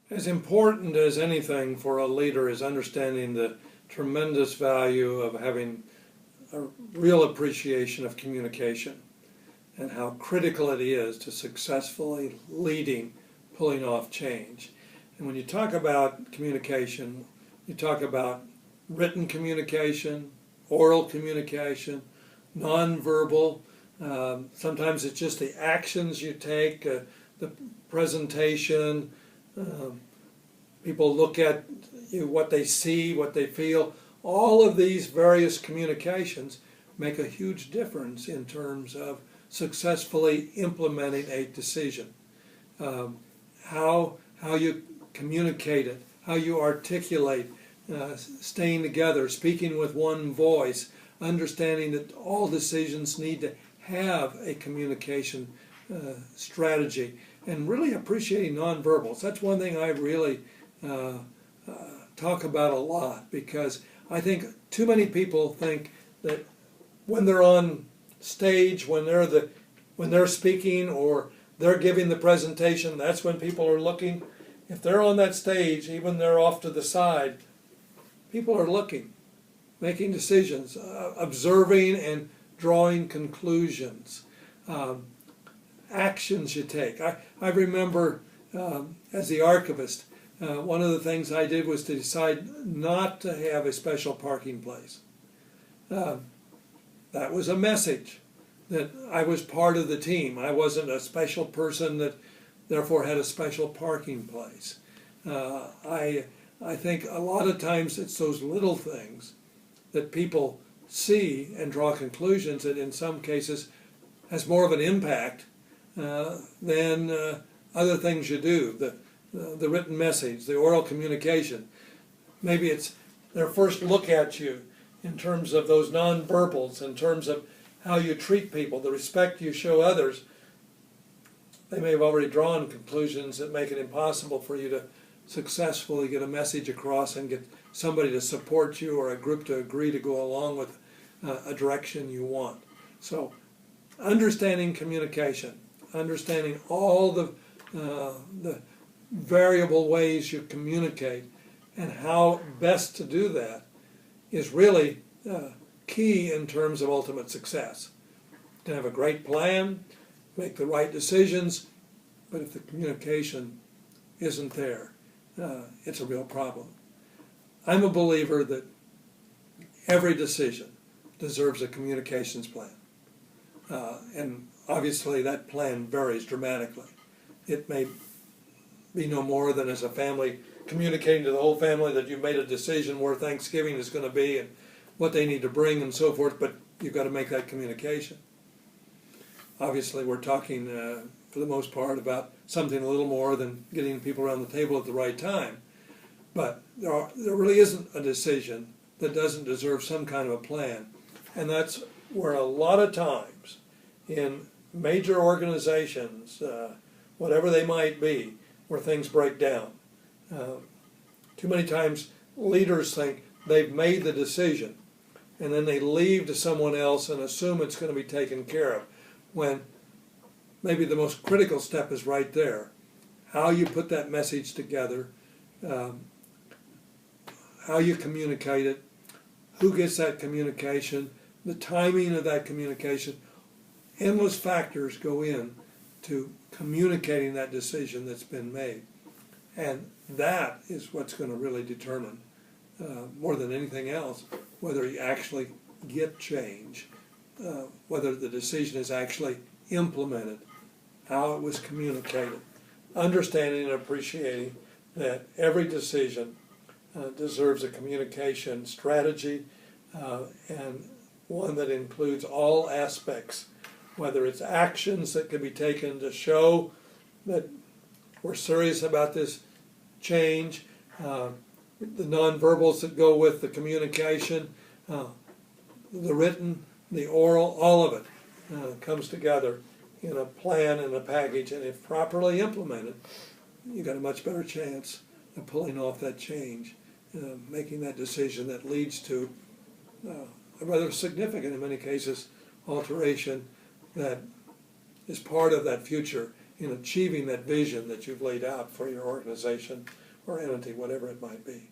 As important as anything for a leader is understanding the tremendous value of having a real appreciation of communication and how critical it is to successfully leading, pulling off change. And when you talk about communication, you talk about written communication, oral communication, nonverbal. Sometimes it's just the actions you take, the presentation. People look at you, what they see, what they feel. All of these various communications make a huge difference in terms of successfully implementing a decision. How you communicate it, how you articulate, staying together, speaking with one voice, understanding that all decisions need to have a communication strategy, and really appreciating nonverbals. That's one thing I really talk about a lot, because I think too many people think that when they're on stage, when they're speaking or they're giving the presentation, that's when people are looking. If they're on that stage, even they're off to the side, people are looking, making decisions, observing and drawing conclusions, actions you take. I remember as the archivist, one of the things I did was to decide not to have a special parking place. That was a message that I was part of the team. I wasn't a special person that therefore had a special parking place. I think a lot of times it's those little things that people see and draw conclusions that in some cases has more of an impact than other things you do. The written message, the oral communication. Maybe it's their first look at you in terms of those nonverbals, in terms of how you treat people, the respect you show others. They may have already drawn conclusions that make it impossible for you to successfully get a message across and get somebody to support you or a group to agree to go along with a direction you want. So understanding communication, understanding all the variable ways you communicate and how best to do that is really key in terms of ultimate success. You can have a great plan, make the right decisions, but if the communication isn't there, it's a real problem. I'm a believer that every decision deserves a communications plan. And obviously that plan varies dramatically. It may be no more than as a family communicating to the whole family that you've made a decision where Thanksgiving is going to be and what they need to bring and so forth, but you've got to make that communication. Obviously we're talking for the most part about something a little more than getting people around the table at the right time. But there really isn't a decision that doesn't deserve some kind of a plan. And that's where a lot of times in major organizations, whatever they might be, where things break down. Too many times leaders think they've made the decision and then they leave to someone else and assume it's going to be taken care of, when maybe the most critical step is right there. How you put that message together, how you communicate it, who gets that communication, the timing of that communication. Endless factors go in to communicating that decision that's been made. And that is what's going to really determine, more than anything else, whether you actually get change, whether the decision is actually implemented, how it was communicated. Understanding and appreciating that every decision deserves a communication strategy, and one that includes all aspects, whether it's actions that can be taken to show that we're serious about this change, the nonverbals that go with the communication, the written, the oral, all of it comes together in a plan and a package, and if properly implemented, you've got a much better chance of pulling off that change, making that decision that leads to a rather significant, in many cases, alteration that is part of that future in achieving that vision that you've laid out for your organization or entity, whatever it might be.